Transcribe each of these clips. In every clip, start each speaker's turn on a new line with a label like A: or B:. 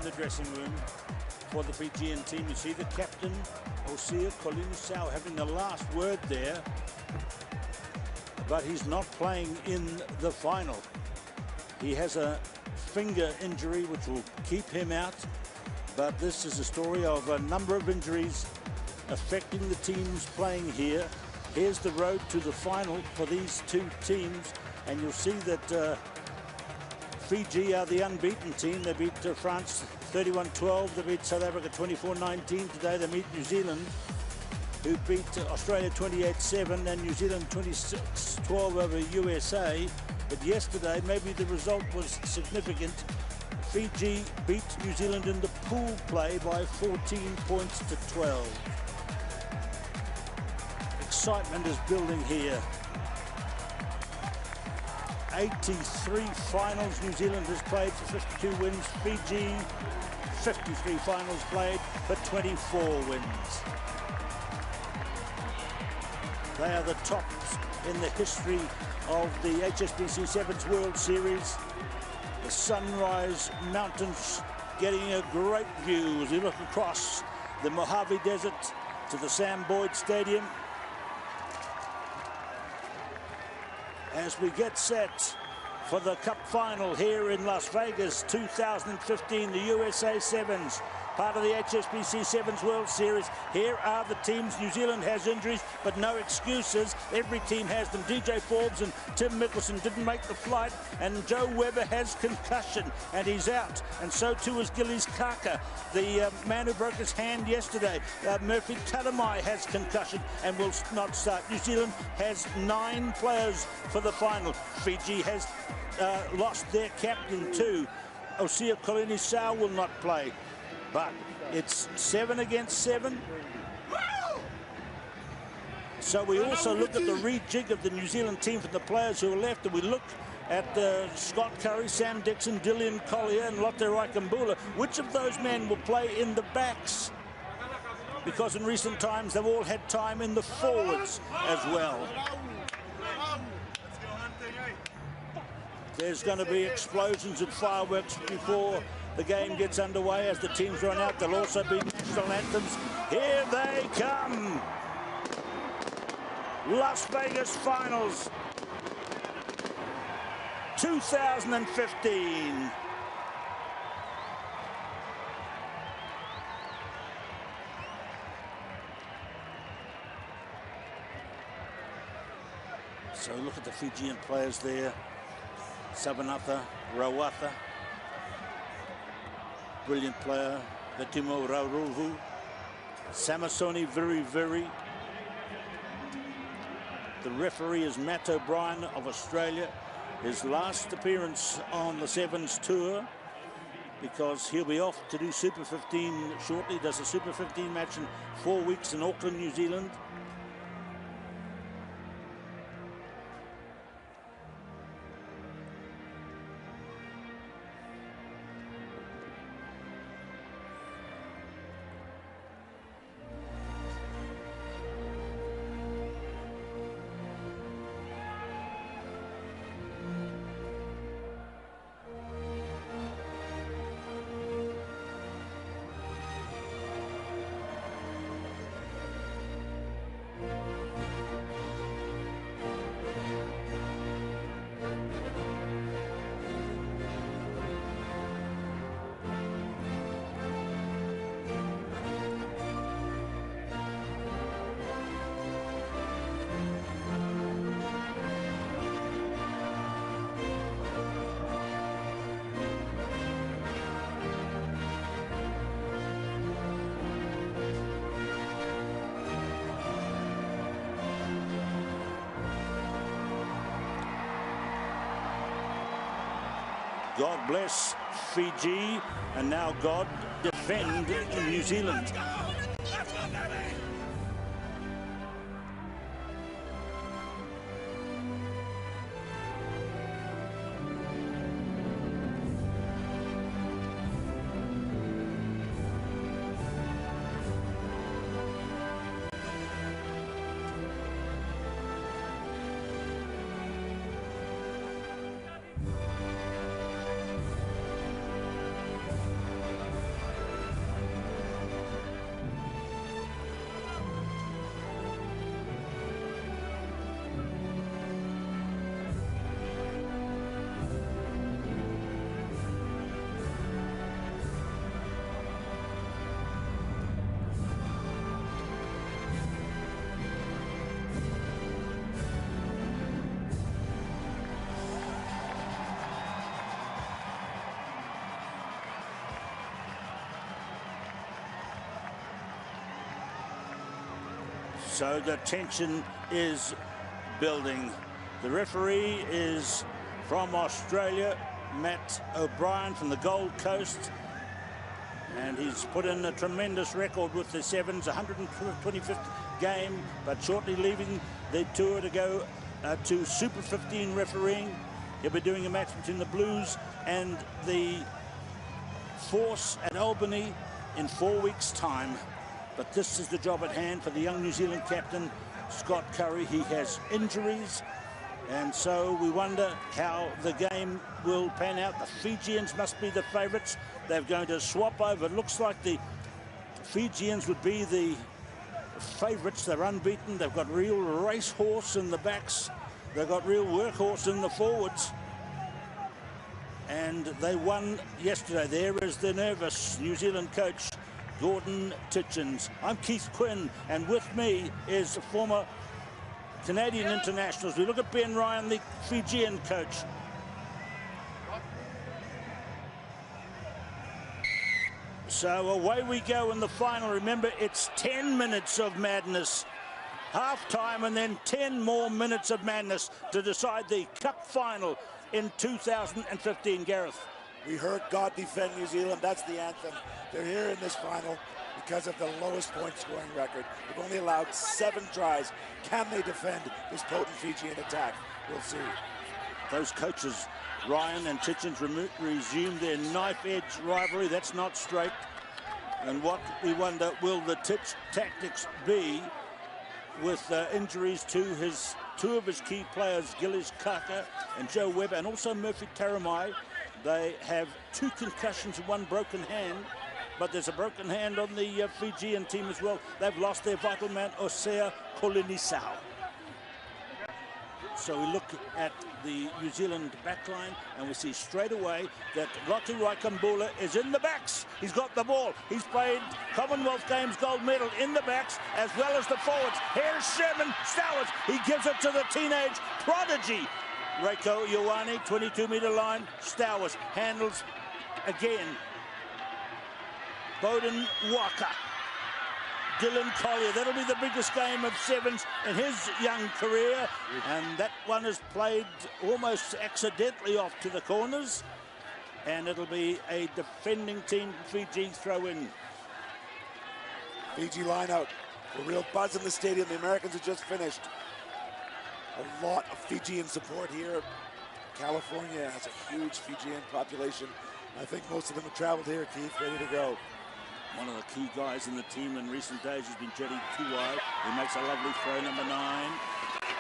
A: the dressing room for the Fijian team. You see the captain, Osia Kolinisau, having the last word there, but he's not playing in the final. He has a finger injury which will keep him out, but this is a story of a number of injuries affecting the teams playing here. Here's the road to the final for these two teams, and you'll see that Fiji are the unbeaten team. They beat France 31-12. They beat South Africa 24-19. Today they meet New Zealand, who beat Australia 28-7 and New Zealand 26-12 over USA. But yesterday, maybe the result was significant. Fiji beat New Zealand in the pool play by 14 points to 12. Excitement is building here. 83 finals New Zealand has played for 52 wins. Fiji, 53 finals played for 24 wins. They are the tops in the history of the HSBC 7's World Series. The Sunrise Mountains getting a great view as you look across the Mojave Desert to the Sam Boyd Stadium. As we get set for the Cup final here in Las Vegas 2015, the USA 7's, part of the HSBC 7's World Series. Here are the teams. New Zealand has injuries, but no excuses. Every team has them. DJ Forbes and Tim Mickelson didn't make the flight, and Joe Webber has concussion, and he's out. And so too is Gillies Kaka, the man who broke his hand yesterday. Murphy Taramai has concussion and will not start. New Zealand has 9 players for the final. Fiji has lost their captain too. Osia Kolinisau will not play. But it's 7 against 7. So we also look at the rejig of the New Zealand team for the players who are left, and we look at Scott Curry, Sam Dixon, Dillian Collier, and Lotte Raikambula. Which of those men will play in the backs? Because in recent times they've all had time in the forwards as well. There's going to be explosions and fireworks before the game gets underway as the teams run out. There'll also be national anthems. Here they come. Las Vegas Finals 2015. So look at the Fijian players there. Savanatha, Rawatha, brilliant player. Vetimo Rauruhu, Samasoni Very. The referee is Matt O'Brien of Australia. His last appearance on the 7's tour, because he'll be off to do Super 15 shortly. Does a Super 15 match in 4 weeks in Auckland, New Zealand. God bless Fiji, and now God defend New Zealand. So the tension is building. The referee is from Australia, Matt O'Brien from the Gold Coast. And he's put in a tremendous record with the Sevens, 125th game, but shortly leaving the tour to go to Super 15 refereeing. He'll be doing a match between the Blues and the Force at Albany in 4 weeks' time. But this is the job at hand for the young New Zealand captain, Scott Curry. He has injuries, and so we wonder how the game will pan out. The Fijians must be the favourites. They're going to swap over. It looks like the Fijians would be the favourites. They're unbeaten. They've got real racehorse in the backs. They've got real workhorse in the forwards. And they won yesterday. There is the nervous New Zealand coach, Gordon Titchens. I'm Keith Quinn, and with me is former Canadian internationals. We look at Ben Ryan, the Fijian coach. So away we go in the final. Remember, it's 10 minutes of madness. Half-time and then 10 more minutes of madness to decide the Cup final in 2015, Gareth.
B: We heard God defend New Zealand. That's the anthem. They're here in this final because of the lowest point scoring record. They've only allowed 7 tries. Can they defend this potent Fijian attack? We'll see.
A: Those coaches, Ryan and Titchens, resume their knife-edge rivalry. That's not straight. And what we wonder, will the Titch tactics be with injuries to two of his key players, Gillies Kaka and Joe Webber, and also Murphy Taramai. They have 2 concussions and 1 broken hand, but there's a broken hand on the Fijian team as well. They've lost their vital man, Osea Kolinisau. So we look at the New Zealand backline and we see straight away that Lote Raikambula is in the backs. He's got the ball. He's played Commonwealth Games gold medal in the backs as well as the forwards. Here's Sherman Stowers. He gives it to the teenage prodigy. Reiko Ioane, 22-metre line. Stowers handles again. Bowden Waka. Dylan Collier. That'll be the biggest game of 7's in his young career. And that one is played almost accidentally off to the corners. And it'll be a defending team, Fiji throw in.
B: Fiji line out. A real buzz in the stadium. The Americans have just finished. A lot of Fijian support here. California has a huge Fijian population. I think most of them have traveled here, Keith, ready to go.
A: One of the key guys in the team in recent days has been Jetty Tuai. He makes a lovely throw, number 9.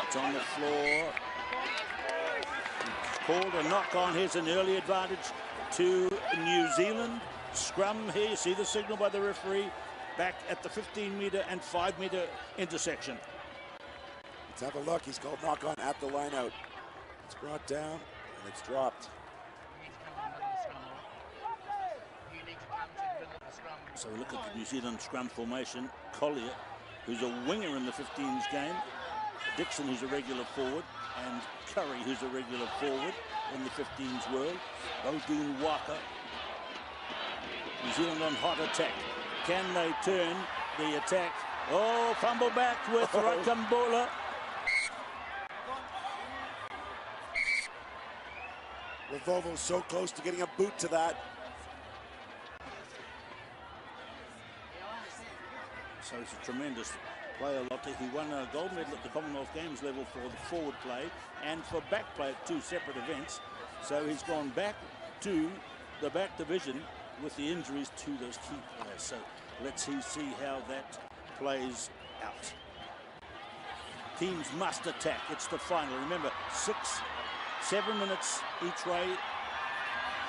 A: It's on the floor. Called a knock on. Here's an early advantage to New Zealand. Scrum here. You see the signal by the referee back at the 15-metre and 5-metre intersection.
B: Let's have a look. He's called knock on at the line out. It's brought down and it's dropped.
A: So we look at the New Zealand scrum formation. Collier, who's a winger in the 15s game. Dixon, who's a regular forward. And Curry, who's a regular forward in the 15s world. Odin Waka. New Zealand on hot attack. Can they turn the attack? Oh, fumble back with Raikambula.
B: Revolvo's so close to getting a boot to that.
A: So he's a tremendous player, Lotte. He won a gold medal at the Commonwealth Games level for the forward play and for back play at 2 separate events. So he's gone back to the back division with the injuries to those key players. So let's see how that plays out. Teams must attack. It's the final. Remember, 7 minutes each way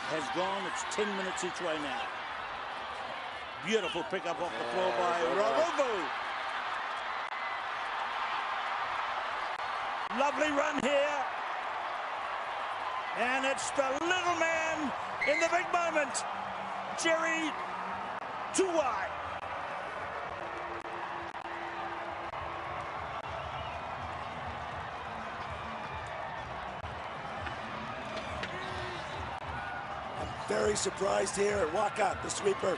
A: has gone. It's 10 minutes each way now. Beautiful pickup off the floor by Rorovu. Lovely run here. And it's the little man in the big moment, Jerry Tuai.
B: I'm very surprised here. Waka, the sweeper,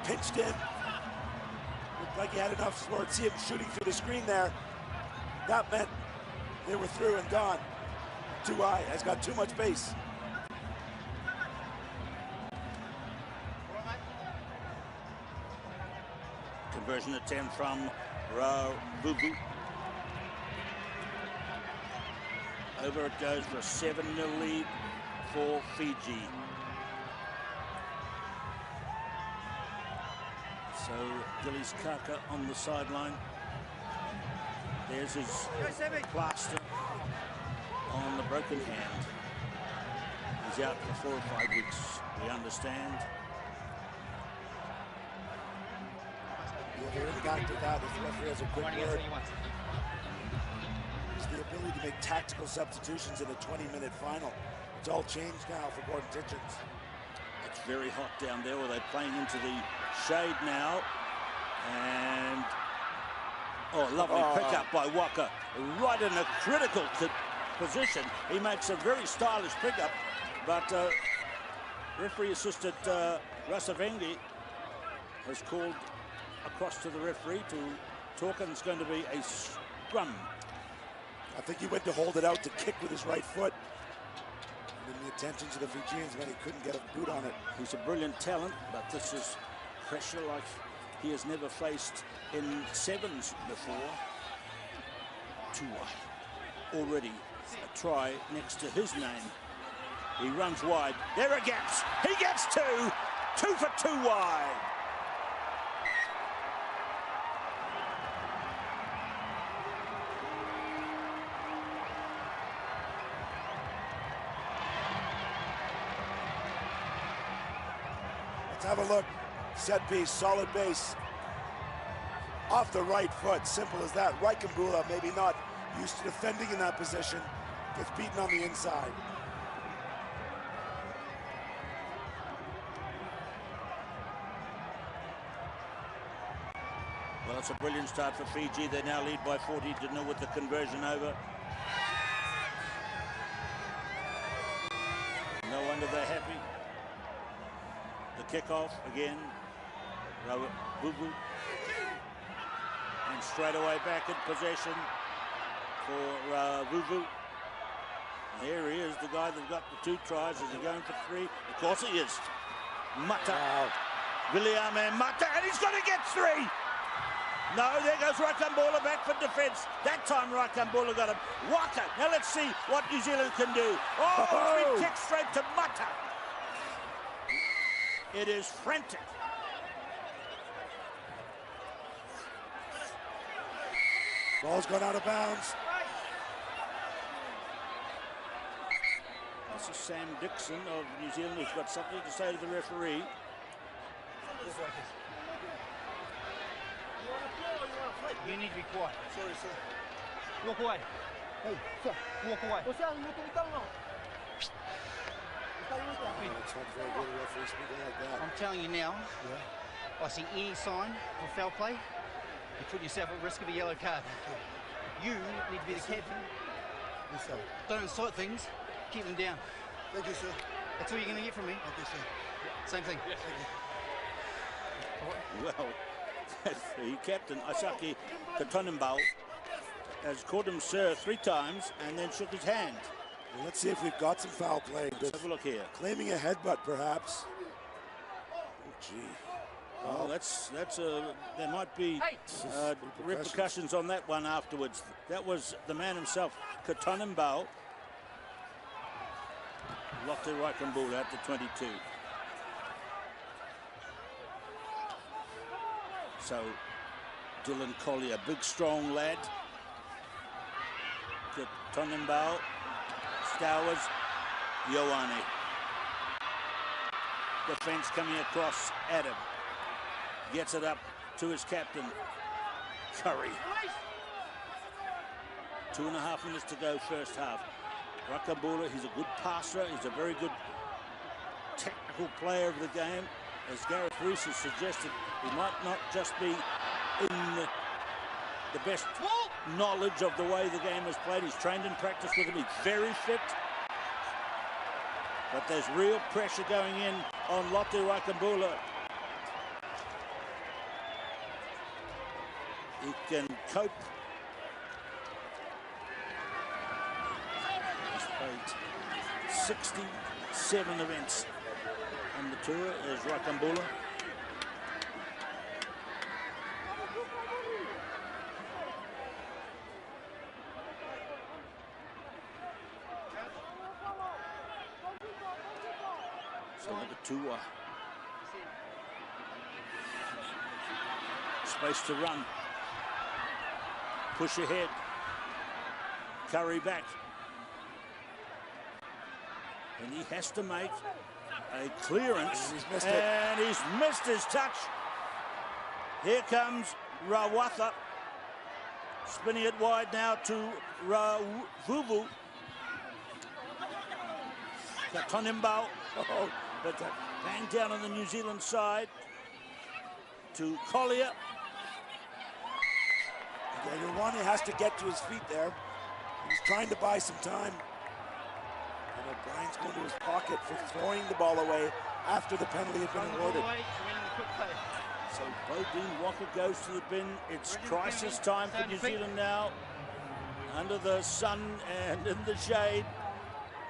B: pinched in with like he had enough support. See him shooting through the screen there. That meant they were through and gone. Too high, has got too much base.
A: Conversion attempt from Vuvu. Over it goes for a 7-0 lead for Fiji. So Gillies Kaka on the sideline. There's his plaster on the broken hand. He's out for 4 or 5 weeks, we understand.
B: The impact of that, if the referee has a quick word, is the ability to make tactical substitutions in a 20-minute final. It's all changed now for Gordon Titchens.
A: It's very hot down there where they're playing into the shade now. And, oh, lovely pickup by Waka. Right in a critical position. He makes a very stylish pickup, but referee assistant Rasavengi has called across to the referee to talk, and it's going to be a scrum.
B: I think he went to hold it out to kick with his right foot. And the attention to the Fijians when he couldn't get a boot on it.
A: He's a brilliant talent, but this is pressure like he has never faced in 7's before. Too wide. Already a try next to his name. He runs wide. There are gaps. He gets 2. 2 for 2 wide.
B: Let's have a look. Set piece, solid base. Off the right foot, simple as that. Raikambula, maybe not used to defending in that position, gets beaten on the inside.
A: Well, it's a brilliant start for Fiji. They now lead by 40 to 0 with the conversion over. No wonder they're happy. The kickoff again. Vuvu. And straight away back in possession for Vuvu. There he is, the guy that got the 2 tries. Is he going for 3? Of course he is. Mata.
B: Wow.
A: William Mata, and he's going to get 3. No, there goes Raikambula back for defence. That time Raikambula got him. Waka. Now let's see what New Zealand can do. Oh, 3 kicks straight to Mata. It is frantic.
B: Ball's gone out of bounds.
A: This is Sam Dixon of New Zealand who's got something to say to the referee.
C: You need to be quiet. Sorry, sir. Walk away. Hey, sir. Walk away.
B: It's not very good, a referee speaking like that.
C: I'm telling you now, I see any sign of foul play, you put yourself at risk of a yellow card. You need to be the captain.
B: Yes, sir.
C: Don't incite things, keep them down.
B: Thank you, sir.
C: That's all you're going to get from me.
B: Thank you, sir.
C: Same thing.
B: Thank you.
A: Well, the captain, Asaki Katonimbao, has called him sir 3 times and then shook his hand.
B: Well, let's see if we've got some foul play.
A: Let's have a look here.
B: Claiming a headbutt, perhaps. Oh, gee.
A: Well, that's there might be repercussions on that one afterwards. That was the man himself, Katonimbao. Lotte Raikambula at the 22. So, Dylan Collier, big strong lad. Katonimbao, Stowers, Ioane. Defence coming across at him. Gets it up to his captain, Curry. 2.5 minutes to go first half. Raikambula, he's a good passer. He's a very good technical player of the game. As Gareth Rees has suggested, he might not just be in the best knowledge of the way the game is played. He's trained in practice with him. He's very fit. But there's real pressure going in on Lotte Raikambula. he can cope. He's played 67 events on the tour as Rakambula. So number 2. Space to run. Push ahead. Curry back. And he has to make a clearance. And he's missed his touch. Here comes Rawatha. Spinning it wide now to Ravuvu. Katonimbao. Oh, but bang down on the New Zealand side to Collier.
B: Yeah, Ioane has to get to his feet there. He's trying to buy some time. And O'Brien's going to his pocket for throwing the ball away after the penalty had been awarded.
A: So Bodine Walker goes to the bin. It's crisis time for New Zealand now. Under the sun and in the shade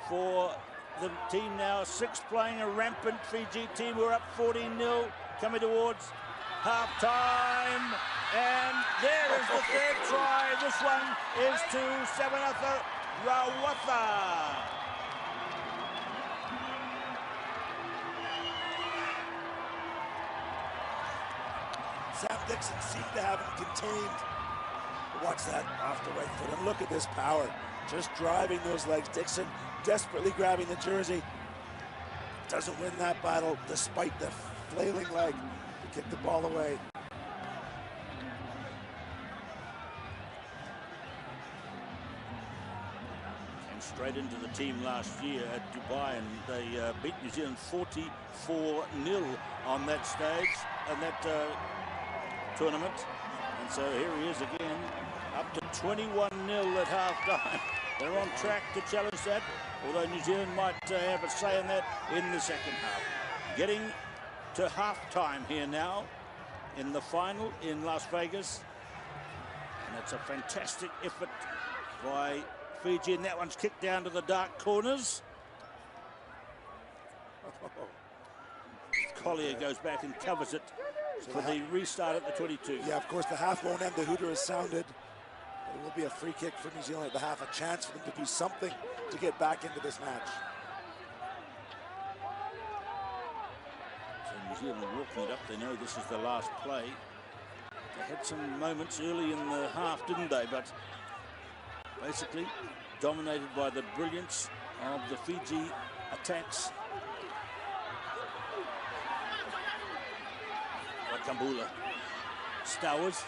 A: for the team now. 6 playing a rampant Fiji team. We're up 14-0 coming towards half-time. And there is the 3rd try. This one is to Samanatha Rawatha.
B: Sam Dixon seemed to have him contained. Watch that off the right foot. And look at this power. Just driving those legs. Dixon desperately grabbing the jersey. Doesn't win that battle despite the flailing leg to kick the ball away.
A: Came straight into the team last year at Dubai, and they beat New Zealand 44-0 on that stage, and that tournament. And so here he is again, up to 21-0 at half-time. They're on track to challenge that, although New Zealand might have a say in that in the second half. Getting to half-time here now in the final in Las Vegas. And it's a fantastic effort by Fiji, and that one's kicked down to the dark corners. Collier goes back and covers it for the restart at the 22.
B: Yeah, of course, the half won't end. The hooter has sounded. It will be a free kick for New Zealand at the half, a chance for them to do something to get back into this match.
A: So New Zealand walking it up. They know this is the last play. They had some moments early in the half, didn't they? But basically dominated by the brilliance of the Fiji attacks. Rakambula. Stowers.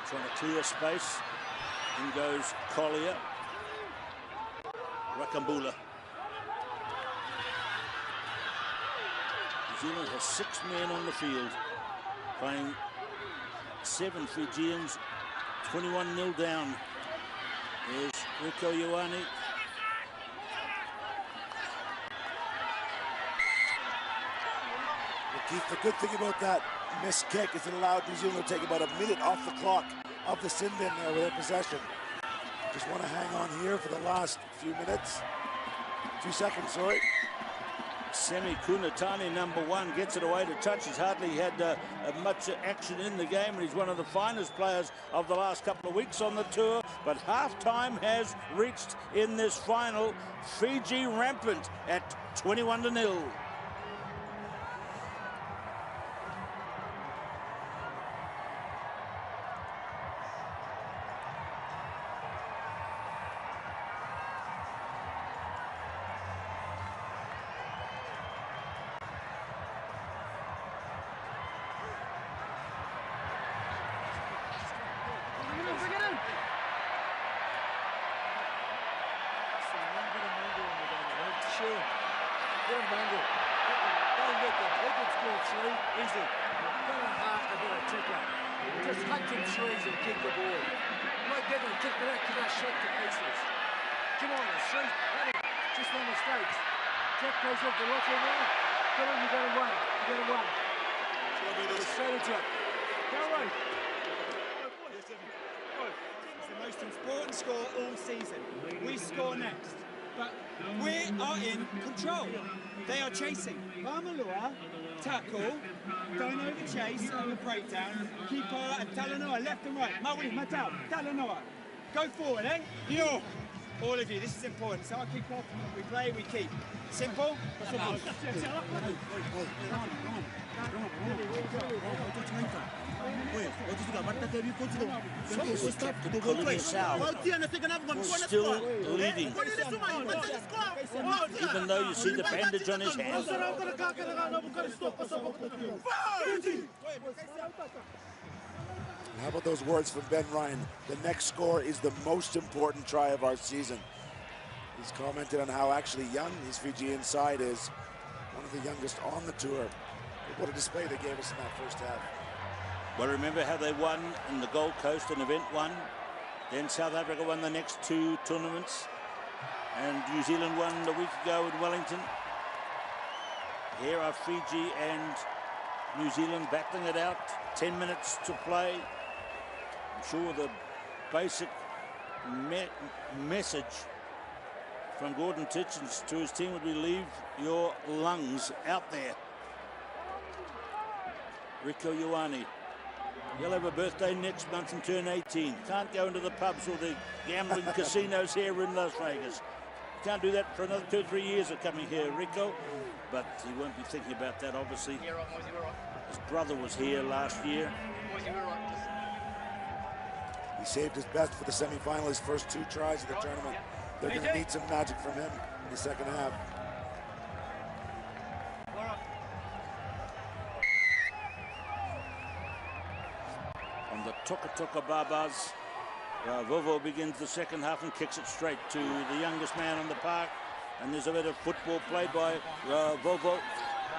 A: Trying to clear space. In goes Collier. Rakambula. New Zealand has 6 men on the field, playing 7 Fijians, 21-0 down. There's Rico Ioane.
B: Keith, the good thing about that missed kick is it allowed New Zealand to take about a minute off the clock of the sin bin there with their possession. Just want to hang on here for the last few minutes. Few seconds, sorry.
A: Semi Kunatani, number 1, gets it away to touch. He's hardly had much action in the game, and he's one of the finest players of the last couple of weeks on the tour. But half-time has reached in this final. Fiji rampant at 21-0.
D: Just hunt him threes and kick the ball. Like that, and kick that because I shot the pieces. Come on, see? Just no mistakes. Jack goes off the locker now. Come on, you got to run. You got to run.
E: It's the most important score all season. We score next, but we are in control. They are chasing. Mamalua, tackle, don't overchase on the breakdown. Keeper and Talanoa, left and right. Maui, Matau, Talanoa. Go forward, eh? Yo! All of you, this is important. So I kick off, we play, we keep. Simple?
A: Still leading. Even though you see the bandage on his hand.
B: How about those words from Ben Ryan? The next score is the most important try of our season. He's commented on how actually young his Fijian side is. One of the youngest on the tour. What a display they gave us in that first half.
A: Well, remember how they won in the Gold Coast, an event one. Then South Africa won the next two tournaments. And New Zealand won a week ago in Wellington. Here are Fiji and New Zealand battling it out. 10 minutes to play. I'm sure the basic message from Gordon Titchens to his team would be leave your lungs out there. Rico Ioane. He'll have a birthday next month and turn 18. Can't go into the pubs or the gambling casinos here in Las Vegas. Can't do that for another 2 or 3 years of coming here, Rico. But he won't be thinking about that, obviously.
C: Yeah, right, Moisey, we're right.
A: His brother was here last year.
C: Moisey, we're right.
B: He saved his best for the semi-final, his first 2 tries of the tournament. They're going to need some magic from him in the second half.
A: On the Toka Babas, Vovo begins the second half and kicks it straight to the youngest man on the park. And there's a bit of football played by Vovo.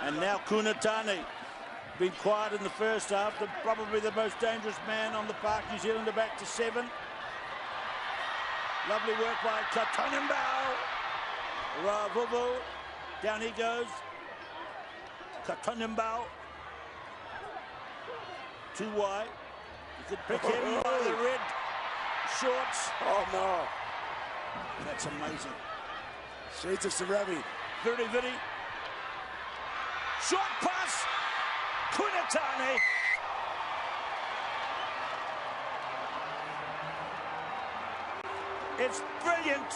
A: And now Kunatani. Been quiet in the first half, probably the most dangerous man on the park. New Zealand are back to 7. Lovely work by Katonimbao. Vovo, down he goes. Katonimbao. Too wide. You could pick him by the red shorts.
B: Oh no.
A: That's amazing.
B: Shades of Serevi.
A: Viri. Short pass. Kunatani. It's brilliant,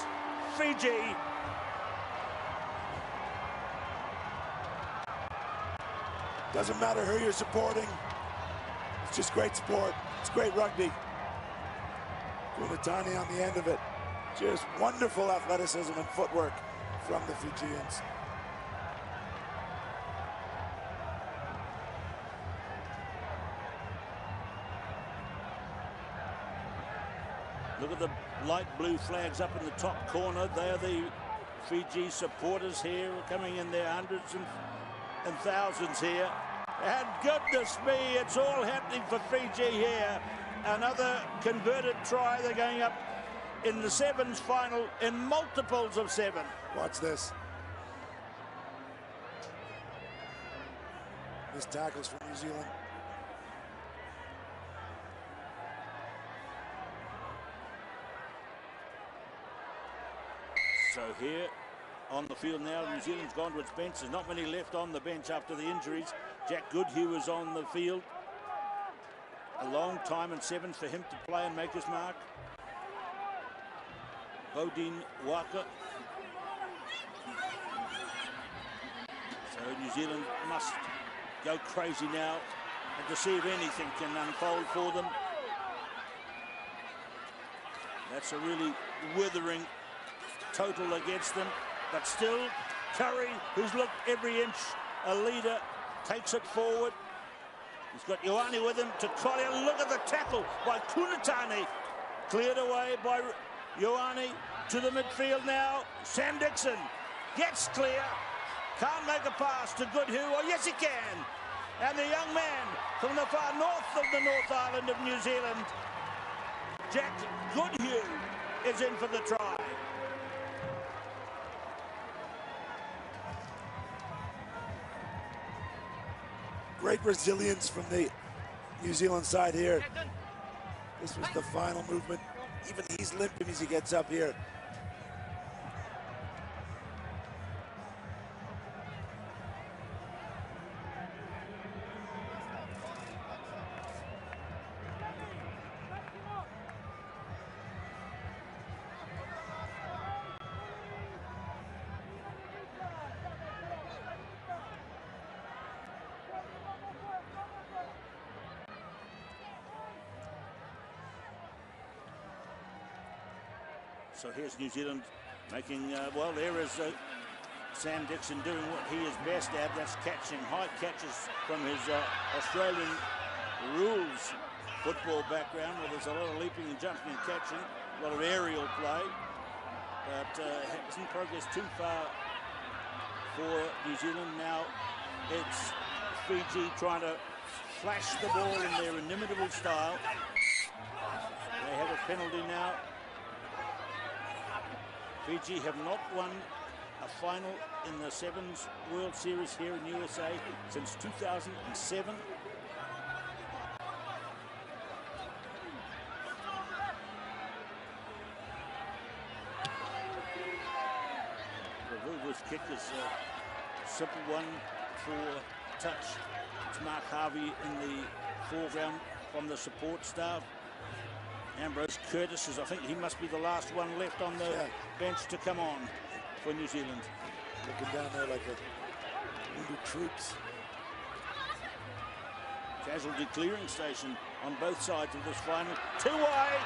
A: Fiji.
B: Doesn't matter who you're supporting. It's just great sport. It's great rugby. Kunatani on the end of it. Just wonderful athleticism and footwork from the Fijians.
A: Look at the light blue flags up in the top corner. They are the Fiji supporters here, coming in their hundreds and thousands here. And goodness me, it's all happening for Fiji here. Another converted try. They're going up in the 7's final in multiples of 7.
B: Watch this. Missed tackles from New Zealand.
A: So here on the field now, New Zealand's gone to its bench. There's not many left on the bench after the injuries. Jack Goodhue is on the field. A long time in 7's for him to play and make his mark. Bodine Waka. So New Zealand must go crazy now and to see if anything can unfold for them. That's a really withering total against them, but still Curry, who's looked every inch a leader, takes it forward. He's got Ioane with him to Collier. Look at the tackle by Kunatani, cleared away by Ioane to the midfield now. Sam Dixon gets clear, can't make a pass to Goodhue, or yes he can, and the young man from the far north of the North Island of New Zealand, Jack Goodhue, is in for the try.
B: Great Great resilience from the New Zealand side here. This was the final movement. Even he's limping as he gets up here.
A: So here's New Zealand making, well, there is Sam Dixon doing what he is best at. That's catching high catches from his Australian rules football background, where there's a lot of leaping and jumping and catching, a lot of aerial play, but hasn't progressed too far for New Zealand. Now it's Fiji trying to flash the ball in their inimitable style. They have a penalty now. Fiji have not won a final in the 7's World Series here in USA since 2007. Vuvu's kick is a simple one for touch. It's Mark Harvey in the foreground from the support staff. Ambrose Curtis is, I think he must be the last one left on the bench to come on for New Zealand.
B: Looking down there like a wounded troops.
A: Casualty clearing station on both sides of this final. Two-way.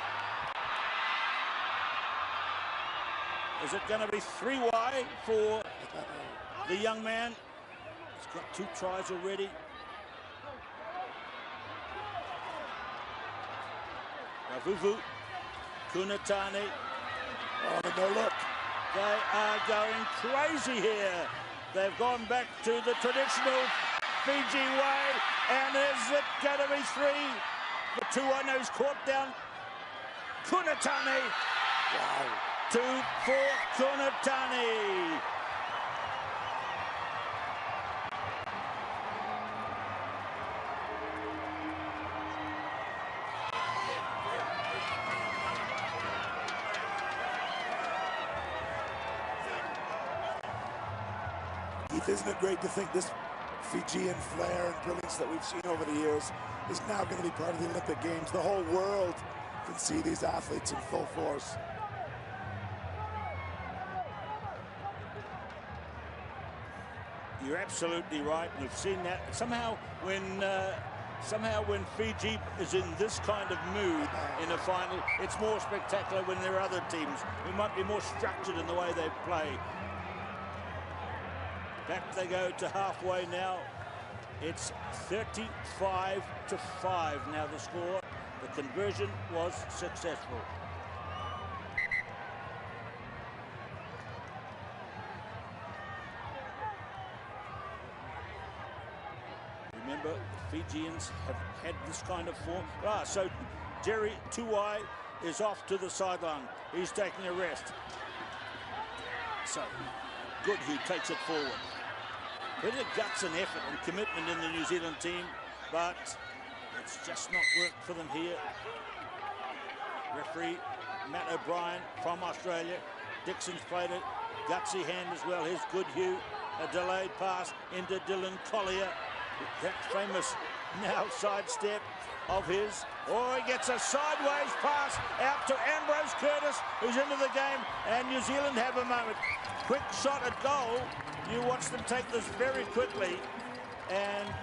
A: Is it going to be three-way for the young man? He's got 2 tries already. Vuvu, Kunatani.
B: Oh, the no look.
A: They are going crazy here. They've gone back to the traditional Fiji way. And is it going to be 3? The 2-1 who's caught down. Kunatani.
B: Wow.
A: 2 for Kunatani.
B: Isn't it great to think this Fijian flair and brilliance that we've seen over the years is now going to be part of the Olympic Games? The whole world can see these athletes in full force.
A: You're absolutely right. We've seen that. Somehow when Fiji is in this kind of mood in a final, it's more spectacular when there are other teams who might be more structured in the way they play. Back they go to halfway now. It's 35-5 now the score. The conversion was successful. Remember, the Fijians have had this kind of form. So Jerry Tuai is off to the sideline. He's taking a rest. So Goodhue takes it forward. Bit of guts and effort and commitment in the New Zealand team, but it's just not worked for them here. Referee Matt O'Brien from Australia. Dixon's played a gutsy hand as well. Here's Goodhue, a delayed pass into Dylan Collier. That famous now sidestep of his. Oh, he gets a sideways pass out to Ambrose Curtis, who's into the game, and New Zealand have a moment. Quick shot at goal. You watch them take this very quickly, and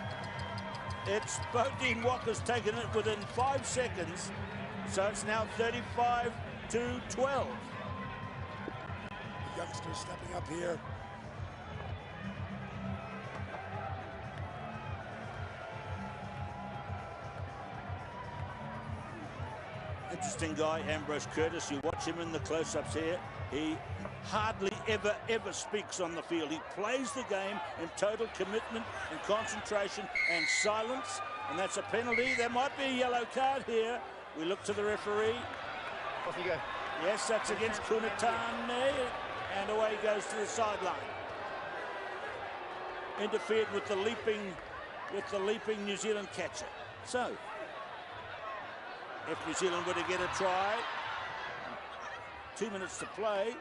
A: it's Bodine Walker's taken it within 5 seconds, so it's now 35-12.
B: The youngsters stepping up here.
A: Interesting guy, Ambrose Curtis. You watch him in the close-ups here. He hardly ever speaks on the field. He plays the game in total commitment and concentration and silence, and that's a penalty. There might be a yellow card here. We look to the referee.
C: Off you go.
A: Yes, that's against Kunatane, and away he goes to the sideline. Interfered with the leaping with the leaping New Zealand catcher. So, if New Zealand were to get a try, 2 minutes to play,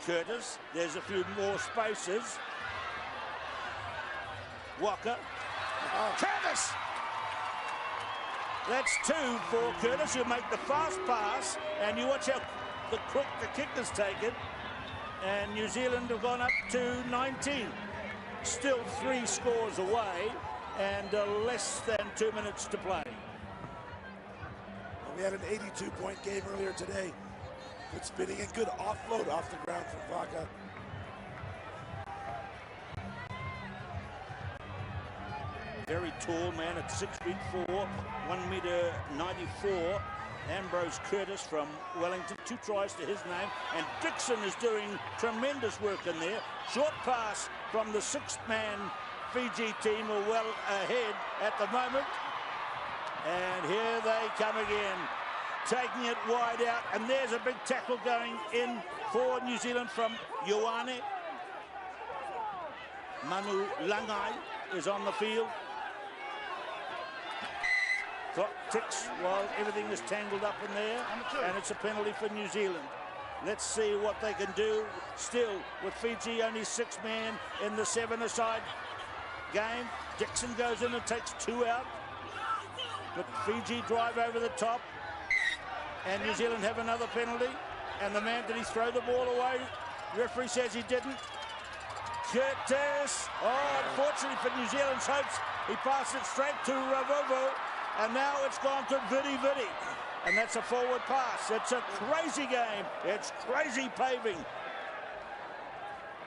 A: Curtis, there's a few more spaces. Walker, Curtis! That's 2 for Curtis, who'll make the fast pass, and you watch how the crook the kick is taken, and New Zealand have gone up to 19. Still 3 scores away, and less than 2 minutes to play.
B: We had an 82-point game earlier today. Good spinning and good offload off the ground from Vaca.
A: Very tall man at 6'4", 1m94. Ambrose Curtis from Wellington, 2 tries to his name, and Dixon is doing tremendous work in there. Short pass from the 6th-man Fiji team are well ahead at the moment. And here they come again, taking it wide out, and there's a big tackle going in for New Zealand from Ioane. Manu Langai is on the field. Clock ticks while everything is tangled up in there, and it's a penalty for New Zealand. Let's see what they can do. Still, with Fiji only 6-man in the 7-a-side game. Dixon goes in and takes 2 out. But Fiji drive over the top, and New Zealand have another penalty. And the man, did he throw the ball away? Referee says he didn't. Curtis, unfortunately for New Zealand's hopes, he passed it straight to Ravovo, and now it's gone to Vidi Vidi. And that's a forward pass. It's a crazy game. It's crazy paving.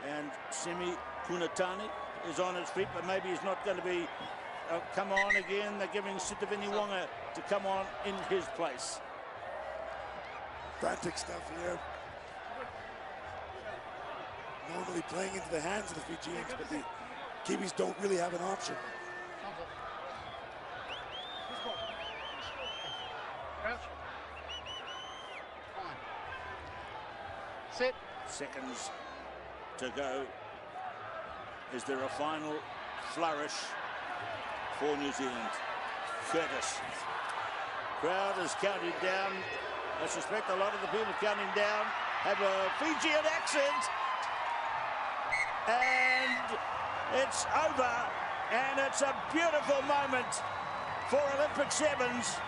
A: And Semi Kunatani is on his feet, but maybe he's not going to be come on again. They're giving Sitivini Wonga to come on in his place.
B: Frantic stuff here. Normally playing into the hands of the Fijians, but the Kiwis don't really have an option.
C: Set.
A: Seconds to go. Is there a final flourish for New Zealand? Curtis. Crowd is counting down. I suspect a lot of the people counting down have a Fijian accent. And it's over. And it's a beautiful moment for Olympic 7's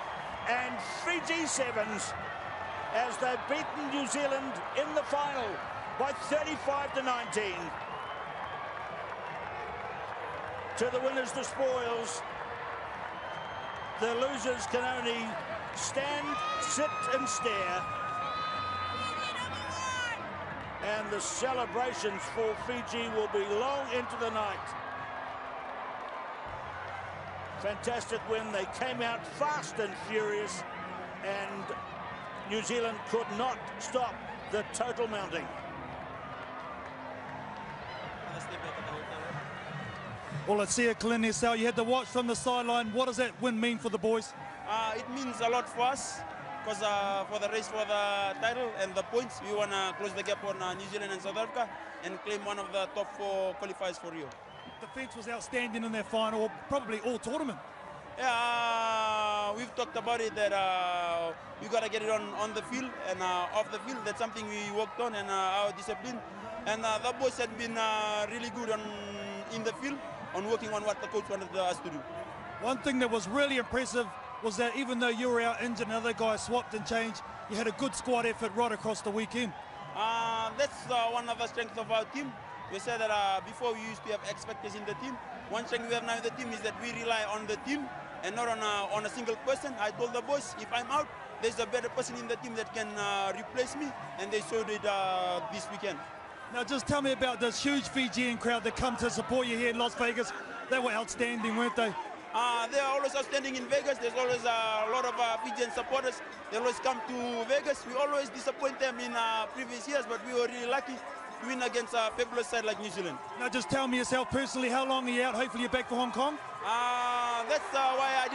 A: and Fiji 7's as they've beaten New Zealand in the final by 35-19. To the winners, the spoils. The losers can only stand, sit and stare. And the celebrations for Fiji will be long into the night. Fantastic win. They came out fast and furious, and New Zealand could not stop the total mounting.
F: Well, let's see it, Glenn Nessel. You had to watch from the sideline. What does that win mean for the boys?
G: It means a lot for us, because for the race for the title and the points, we want to close the gap on New Zealand and South Africa and claim one of the top 4 qualifiers for Rio.
F: Defence was outstanding in their final, or probably all tournament.
G: Yeah, we've talked about it that we got to get it on the field and off the field. That's something we worked on, and our discipline. And the boys had been really good in the field on working on what the coach wanted us to do.
F: One thing that was really impressive was that even though you were out injured and other guys swapped and changed, you had a good squad effort right across the weekend.
G: That's one of the strengths of our team. We said that before we used to have X factors in the team. One strength we have now in the team is that we rely on the team and not on a single person. I told the boys, if I'm out, there's a better person in the team that can replace me, and they showed it this weekend.
F: Now just tell me about this huge Fijian crowd that come to support you here in Las Vegas. They were outstanding, weren't they?
G: They are always outstanding in Vegas. There's always a lot of Fijian supporters. They always come to Vegas. We always disappoint them in previous years, but we were really lucky to win against a fabulous side like New Zealand.
F: Now just tell me yourself personally, how long are you out? Hopefully you're back for Hong Kong?
G: That's why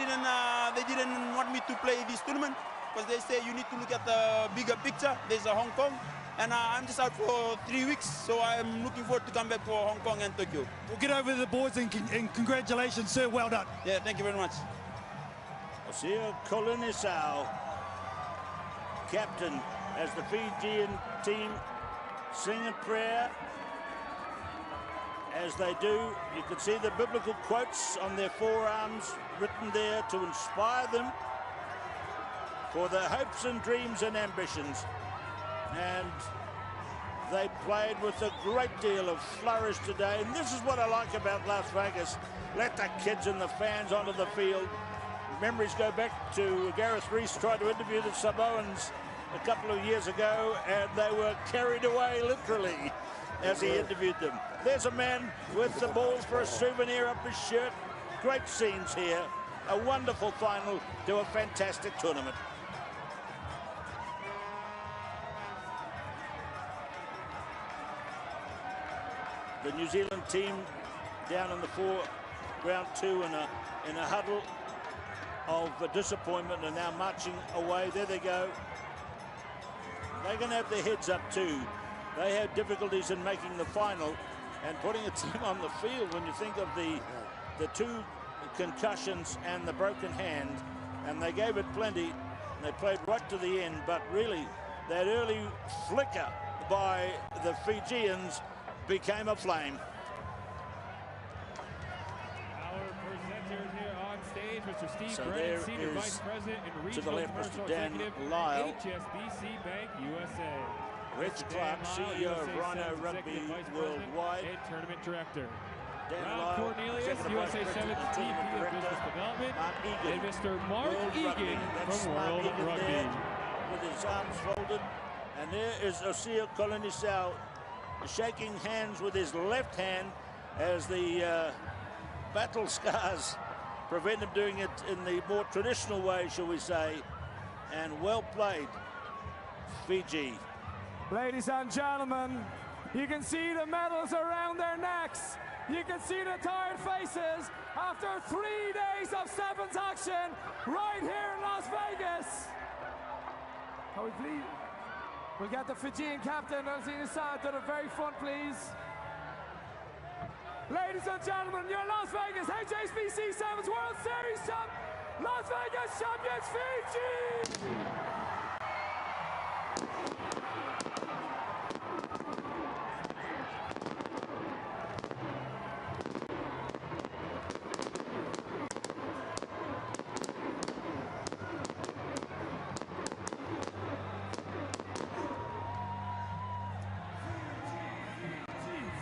G: they didn't want me to play this tournament, because they say you need to look at the bigger picture. There's a Hong Kong, And I'm just out for 3 weeks, so I'm looking forward to come back for Hong Kong and Tokyo.
F: We'll get over to the boys and congratulations, sir. Well done.
G: Yeah, thank you very much.
A: Osea Kolinisau, captain, as the Fijian team sing a prayer. As they do, you can see the biblical quotes on their forearms written there to inspire them for their hopes and dreams and ambitions. And they played with a great deal of flourish today. And this is what I like about Las Vegas. Let the kids and the fans onto the field. Memories go back to Gareth Rees tried to interview the Samoans a couple of years ago, and they were carried away literally as he interviewed them. There's a man with the balls for a souvenir up his shirt. Great scenes here. A wonderful final to a fantastic tournament. The New Zealand team down in the round two in a huddle of disappointment and now marching away. There they go. They're going to have their heads up too. They had difficulties in making the final and putting a team on the field when you think of the two concussions and the broken hand, and they gave it plenty and they played right to the end. But really that early flicker by the Fijians became a flame.
H: Our presenters here on stage, Mr. Steve
A: So
H: Brand,
A: there
H: Senior
A: is,
H: Vice President and
A: to the
H: Regional
A: left,
H: Commercial
A: Mr. Dan
H: Executive,
A: Lyle.
H: HSBC Bank USA.
A: Rich
H: Mr.
A: Clark,
H: Dan Lyle,
A: CEO of
H: USA
A: Rhino
H: 7's
A: Rugby
H: Executive Vice President
A: Worldwide.
H: and Tournament Director.
A: Dan
H: Ralph
A: Lyle,
H: Cornelius,
A: Executive
H: USA
A: Vice
H: 7's
A: President and
H: VP
A: Tournament
H: of
A: Director.
H: Business Development.
A: Mark Egan,
H: And Mr. Mark
A: World Rugby.
H: Egan
A: That's
H: from
A: Mark
H: World
A: Egan
H: Rugby.
A: there with his arms folded. And there is Osea Kolinisau shaking hands with his left hand as the battle scars prevent him doing it in the more traditional way, shall we say. And well played, Fiji.
I: Ladies and gentlemen, you can see the medals around their necks. You can see the tired faces after 3 days of 7's action right here in Las Vegas. Can we please? We'll get the Fijian captain, Osea Kolinisau, to the very front, please. Ladies and gentlemen, your Las Vegas HSBC 7's World Series champ, Las Vegas champions Fiji!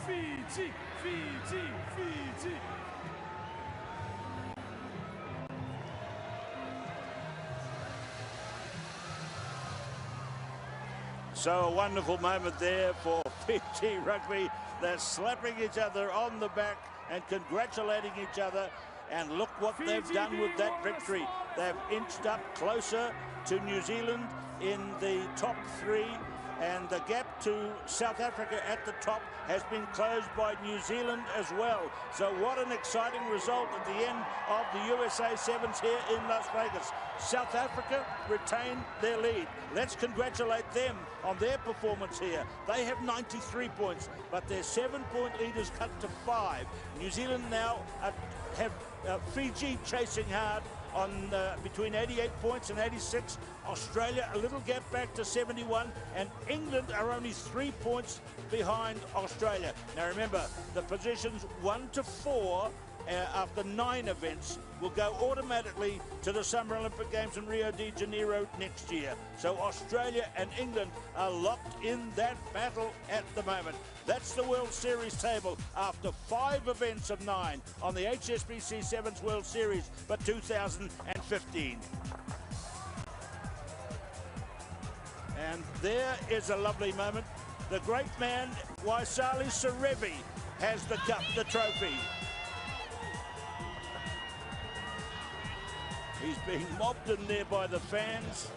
I: Fiji, Fiji, Fiji.
A: So a wonderful moment there for Fiji Rugby. They're slapping each other on the back and congratulating each other. And look what they've done with that victory. They've inched up closer to New Zealand in the top three. And the gap to South Africa at the top has been closed by New Zealand as well. So what an exciting result at the end of the USA 7's here in Las Vegas. South Africa retained their lead. Let's congratulate them on their performance here. They have 93 points, but their 7-point lead is cut to 5. New Zealand now have Fiji chasing hard on between 88 points and 86. Australia a little gap back to 71, and England are only 3 points behind Australia. Now remember, the positions 1 to 4 after 9 events will go automatically to the Summer Olympic Games in Rio de Janeiro next year. So Australia and England are locked in that battle at the moment. That's the World Series table after 5 events of 9 on the HSBC 7's World Series for 2015. And there is a lovely moment. The great man, Waisali Serevi, has the cup, the trophy. He's being mobbed in there by the fans.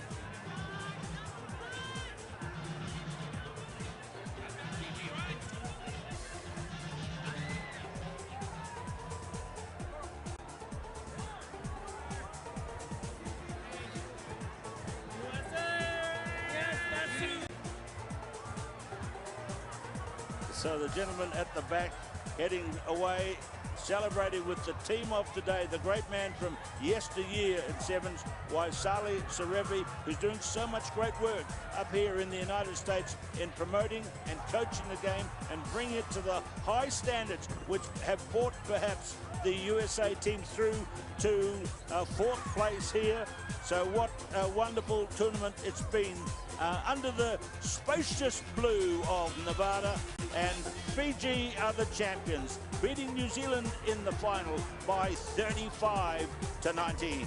A: So the gentleman at the back heading away, celebrating with the team of today, the great man from yesteryear in Sevens, Waisali Sarevi, who's doing so much great work up here in the United States in promoting and coaching the game and bringing it to the high standards which have brought perhaps the USA team through to fourth place here. So what a wonderful tournament it's been under the spacious blue of Nevada, and Fiji are the champions, beating New Zealand in the final by 35-19.